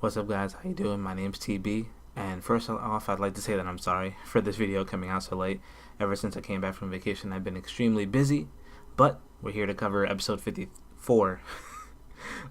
What's up, guys? How you doing? My name's TB, and first off, I'd like to say that I'm sorry for this video coming out so late. Ever since I came back from vacation, I've been extremely busy, but we're here to cover episode 54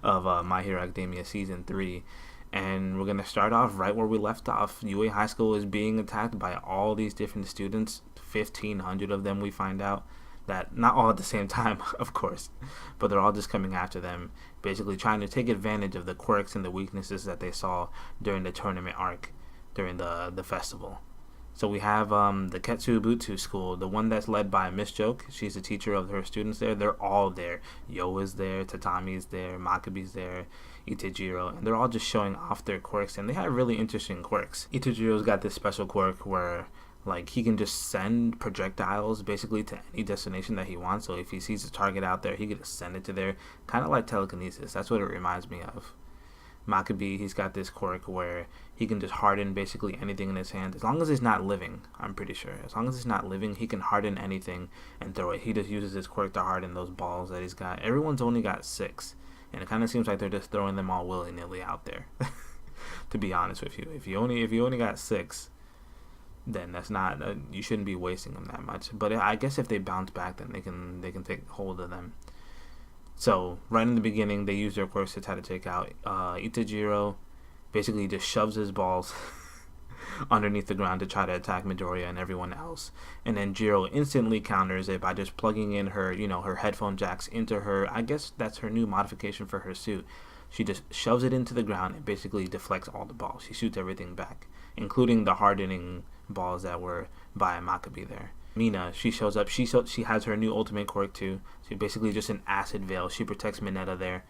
of My Hero Academia Season 3, and we're going to start off right where we left off. UA High School is being attacked by all these different students, 1,500 of them we find out. That not all at the same time, of course, but they're all just coming after them, basically trying to take advantage of the quirks and the weaknesses that they saw during the tournament arc, during the festival. So we have the Ketsu Butsu school, the one that's led by Miss Joke. She's the teacher of her students there. They're all there. Yo is there, Tatami's there, Makabe's there, Itajiro, and they're all just showing off their quirks, and they have really interesting quirks. Itajiro's got this special quirk where he can just send projectiles basically to any destination that he wants. So if he sees a target out there, he can just send it to there. Kind of like telekinesis. That's what it reminds me of. Makabe, he's got this quirk where he can just harden basically anything in his hand. As long as he's not living, I'm pretty sure. As long as he's not living, he can harden anything and throw it. He just uses his quirk to harden those balls that he's got. Everyone's only got 6. And it kind of seems like they're just throwing them all willy-nilly out there. To be honest with you. If you only got 6, then that's not you shouldn't be wasting them that much. But I guess if they bounce back, then they can take hold of them. So right in the beginning, they use their quirks to try to take out Itajiro. Basically, just shoves his balls underneath the ground to try to attack Midoriya and everyone else. And then Jiro instantly counters it by just plugging in her her headphone jacks into her. I guess that's her new modification for her suit. She just shoves it into the ground and basically deflects all the balls. She shoots everything back, including the hardening balls that were by Makabe there. Mina, she shows up. She has her new ultimate quirk too. So basically just an acid veil. She protects Mineta there.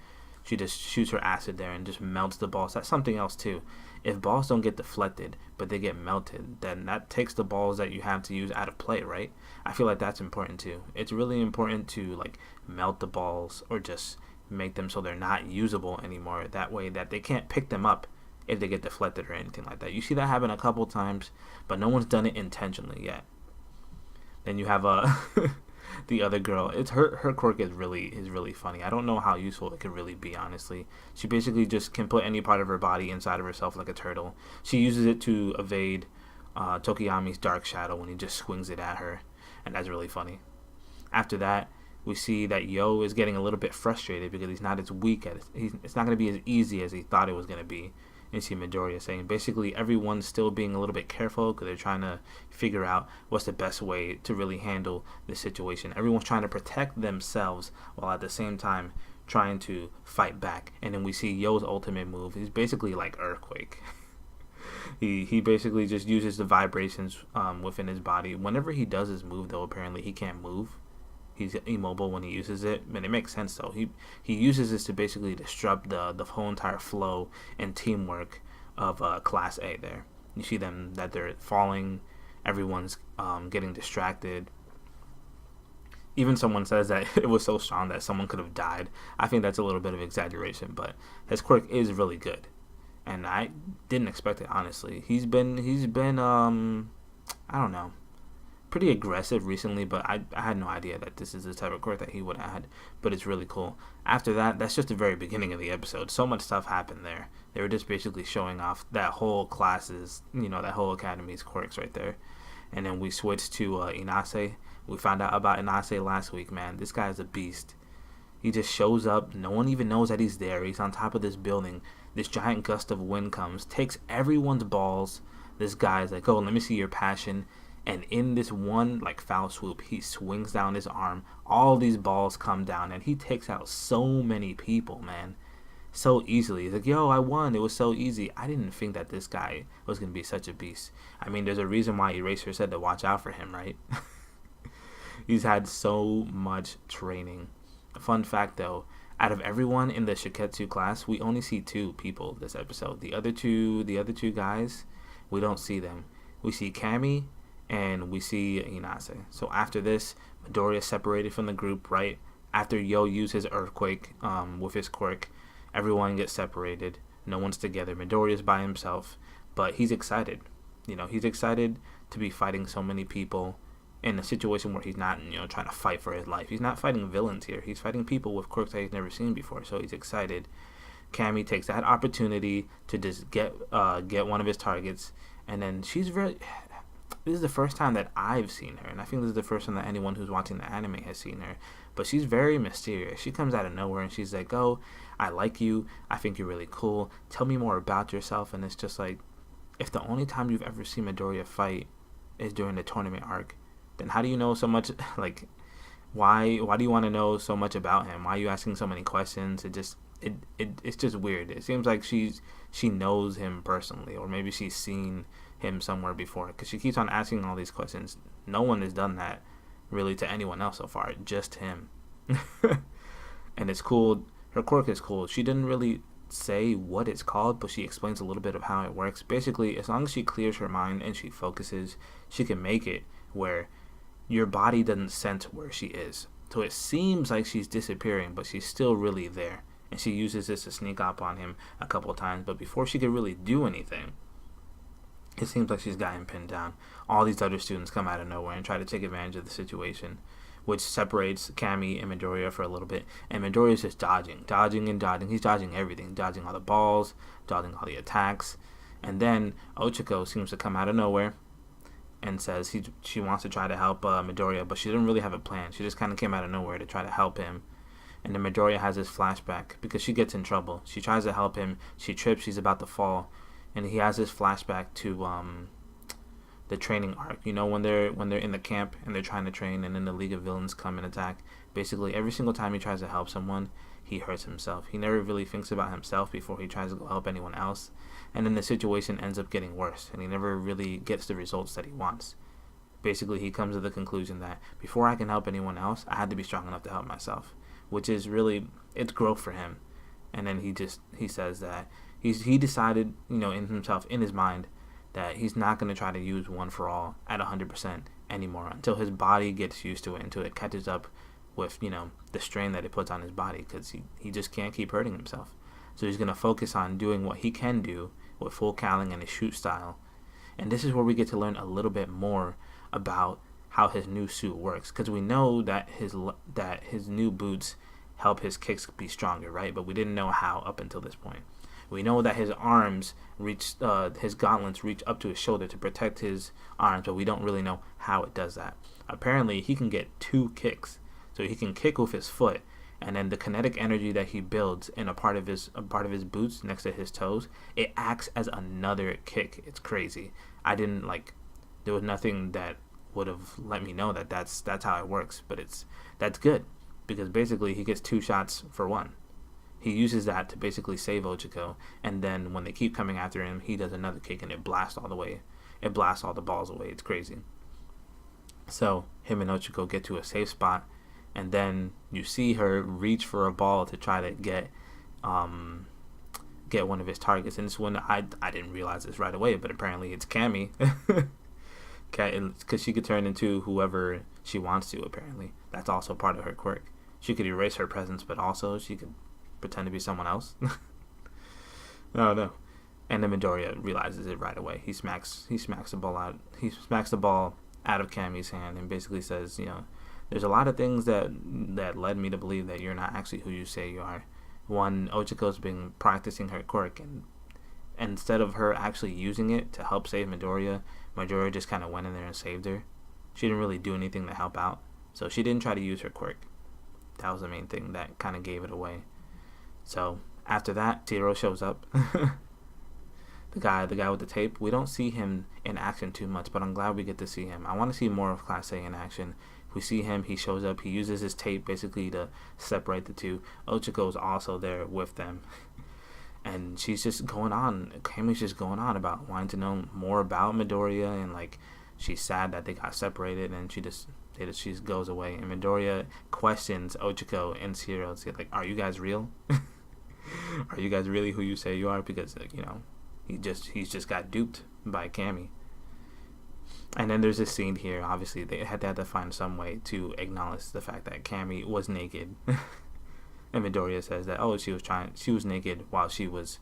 She just shoots her acid there and just melts the balls. That's something else too. If balls don't get deflected, but they get melted, then that takes the balls that you have to use out of play, right? I feel like that's important too. It's really important to melt the balls or just make them so they're not usable anymore. That way that they can't pick them up if they get deflected or anything like that. You see that happen a couple times, but no one's done it intentionally yet. Then you have the other girl. It's her quirk is really funny. I don't know how useful it could really be, honestly. She basically just can put any part of her body inside of herself like a turtle. She uses it to evade Tokiyami's dark shadow when he just swings it at her, and that's really funny. After that, we see that Yo is getting a little bit frustrated because he's not as weak as it's not going to be as easy as he thought it was going to be. And see Midoriya saying basically everyone's still being a little bit careful because they're trying to figure out what's the best way to really handle the situation. Everyone's trying to protect themselves while at the same time trying to fight back. And then we see Yo's ultimate move. He's basically like Earthquake. He basically just uses the vibrations within his body. Whenever he does his move, though, apparently he can't move. He's immobile when he uses it, and it makes sense though. He uses this to basically disrupt the whole entire flow and teamwork of Class A there. You see them that they're falling, everyone's getting distracted. Even someone says that it was so strong that someone could have died. I think that's a little bit of exaggeration, but his quirk is really good, and I didn't expect it, honestly. He's been I don't know, pretty aggressive recently, but I had no idea that this is the type of quirk that he would add, but it's really cool. After that, that's just the very beginning of the episode. So much stuff happened there. They were just basically showing off that whole class's, that whole academy's quirks right there. And then we switched to Inase. We found out about Inase last week, man. This guy is a beast. He just shows up. No one even knows that he's there. He's on top of this building. This giant gust of wind comes, takes everyone's balls. This guy's like, oh, let me see your passion. And in this one foul swoop, he swings down his arm. All these balls come down, and he takes out so many people, man, so easily. He's like, yo, I won. It was so easy. I didn't think that this guy was going to be such a beast. I mean, there's a reason why Eraser said to watch out for him, right? He's had so much training. Fun fact, though, out of everyone in the Shiketsu class, we only see 2 people this episode. The other two guys, we don't see them. We see Kami and we see Inase. So after this, Midoriya separated from the group, right? After Yo used his Earthquake with his quirk, everyone gets separated. No one's together. Midoriya's by himself, but he's excited. He's excited to be fighting so many people in a situation where he's not, trying to fight for his life. He's not fighting villains here. He's fighting people with quirks that he's never seen before, so he's excited. Cammy takes that opportunity to just get one of his targets, and then she's very. This is the first time that I've seen her, and I think this is the first time that anyone who's watching the anime has seen her. But she's very mysterious. She comes out of nowhere and she's like, "Oh, I like you. I think you're really cool. Tell me more about yourself." And it's just like, if the only time you've ever seen Midoriya fight is during the tournament arc, then how do you know so much? Like, why do you want to know so much about him? Why are you asking so many questions? It's just weird. It seems like she knows him personally, or maybe she's seen him somewhere before, because she keeps on asking all these questions. No one has done that really to anyone else so far, just him. And it's cool. Her quirk is cool. She didn't really say what it's called, but she explains a little bit of how it works. Basically, as long as she clears her mind and she focuses, she can make it where your body doesn't sense where she is. So it seems like she's disappearing, but she's still really there. And she uses this to sneak up on him a couple of times, but before she could really do anything, it seems like she's gotten pinned down. All these other students come out of nowhere and try to take advantage of the situation, which separates Cammy and Midoriya for a little bit. And Midoriya's just dodging. He's dodging everything, dodging all the balls, dodging all the attacks. And then Ochako seems to come out of nowhere and says she wants to try to help Midoriya, but she didn't really have a plan. She just kind of came out of nowhere to try to help him. And then Midoriya has this flashback because she gets in trouble. She tries to help him. She trips. She's about to fall. And he has this flashback to the training arc. You know, when they're in the camp and they're trying to train, and then the League of Villains come and attack. Basically, every single time he tries to help someone, he hurts himself. He never really thinks about himself before he tries to go help anyone else. And then the situation ends up getting worse, and he never really gets the results that he wants. Basically, he comes to the conclusion that before I can help anyone else, I had to be strong enough to help myself, which is really, it's growth for him. And then he says that he decided, you know, in himself, in his mind, that he's not going to try to use One for All at 100% anymore until his body gets used to it, until it catches up with, you know, the strain that it puts on his body, because he just can't keep hurting himself. So he's going to focus on doing what he can do with full caling and his shoot style. And this is where we get to learn a little bit more about how his new suit works, because we know that his new boots help his kicks be stronger, right? But we didn't know how up until this point. We know that his arms reach, his gauntlets reach up to his shoulder to protect his arms, but we don't really know how it does that. Apparently, he can get 2 kicks, so he can kick with his foot, and then the kinetic energy that he builds in a part of his boots next to his toes, it acts as another kick. It's crazy. There was nothing that would have let me know that that's how it works, but that's good, because basically he gets 2 shots for 1. He uses that to basically save Ochako, and then when they keep coming after him, he does another kick and it blasts all the balls away. It's crazy. So him and Ochako get to a safe spot, and then you see her reach for a ball to try to get one of his targets. And this one, I didn't realize this right away, but apparently it's Cammy, because she could turn into whoever she wants to. Apparently that's also part of her quirk. She could erase her presence, but also she could pretend to be someone else. No. And then Midoriya realizes it right away. He smacks the ball out. He smacks the ball out of Cammy's hand and basically says, you know, there's a lot of things that led me to believe that you're not actually who you say you are. One, Ochako's been practicing her quirk, and instead of her actually using it to help save Midoriya just kind of went in there and saved her. She didn't really do anything to help out, so she didn't try to use her quirk. That was the main thing that kind of gave it away. So after that, Zero shows up. the guy with the tape. We don't see him in action too much, but I'm glad we get to see him. I want to see more of Class A in action. We see him, he shows up, he uses his tape basically to separate the two. Ochako's also there with them. And she's just going on. Cammy's just going on about wanting to know more about Midoriya, and like she's sad that they got separated, and she just goes away. And Midoriya questions Ochako and Zero, like, "Are you guys real? Are you guys really who you say you are?" Because like, you know, he's just got duped by Cammy. And then there's this scene here. Obviously, they had to find some way to acknowledge the fact that Cammy was naked. And Midoriya says that, oh, she was naked while she was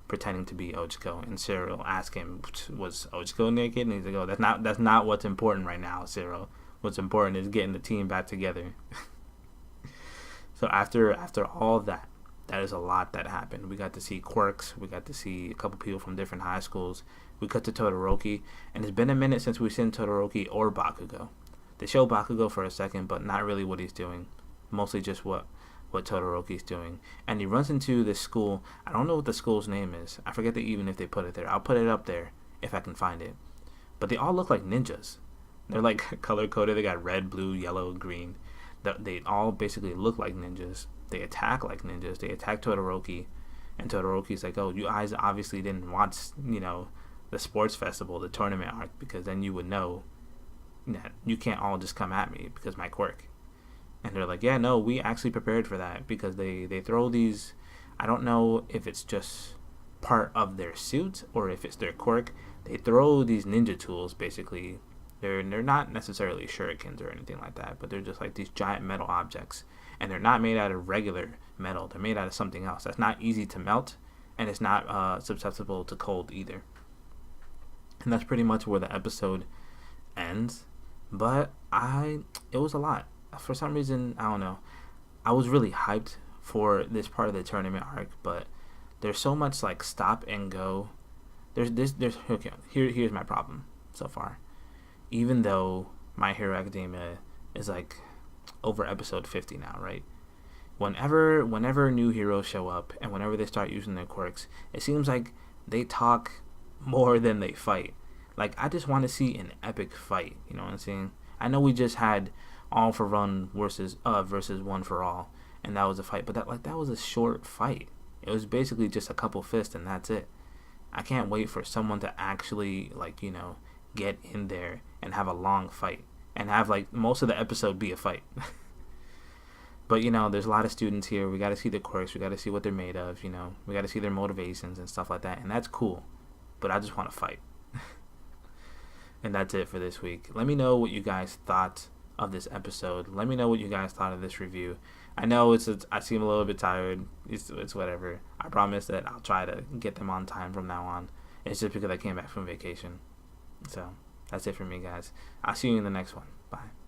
pretending to be Ochako. And Cyril asks him, was Ochako naked? And he's like, oh, that's not what's important right now, Cyril. What's important is getting the team back together. So after all that, that is a lot that happened. We got to see quirks. We got to see a couple people from different high schools. We cut to Todoroki, and it's been a minute since we've seen Todoroki or Bakugo. They show Bakugo for a second, but not really what he's doing. Mostly just what Todoroki's doing. And he runs into this school. I don't know what the school's name is. I forget even if they put it there. I'll put it up there if I can find it. But they all look like ninjas. They're like color-coded. They got red, blue, yellow, green. They all basically look like ninjas. They attack like ninjas. They attack Todoroki. And Todoroki's like, oh, you guys obviously didn't watch, the sports festival, the tournament arc, because then you would know that you can't all just come at me because my quirk. And they're like, yeah, no, we actually prepared for that, because they throw these, I don't know if it's just part of their suit or if it's their quirk. They throw these ninja tools, basically. They're not necessarily shurikens or anything like that, but they're just like these giant metal objects. And they're not made out of regular metal. They're made out of something else that's not easy to melt, and it's not susceptible to cold either. And that's pretty much where the episode ends. But it was a lot. For some reason, I don't know. I was really hyped for this part of the tournament arc, but there's so much like stop and go. Okay, here's my problem so far. Even though My Hero Academia is like over episode 50 now, right? Whenever new heroes show up and whenever they start using their quirks, it seems like they talk more than they fight. Like, I just want to see an epic fight, you know what I'm saying? I know we just had All for One versus One for All, and that was a fight, but that was a short fight. It was basically just a couple fists and that's it. I can't wait for someone to actually get in there and have a long fight and have like most of the episode be a fight. But there's a lot of students here. We got to see the quirks. We got to see what they're made of. We got to see their motivations and stuff like that, and that's cool. But I just want to fight. And that's it for this week. Let me know what you guys thought of this episode. Let me know what you guys thought of this review. I know I seem a little bit tired. It's whatever. I promise that I'll try to get them on time from now on. It's just because I came back from vacation. So that's it for me, guys. I'll see you in the next one. Bye.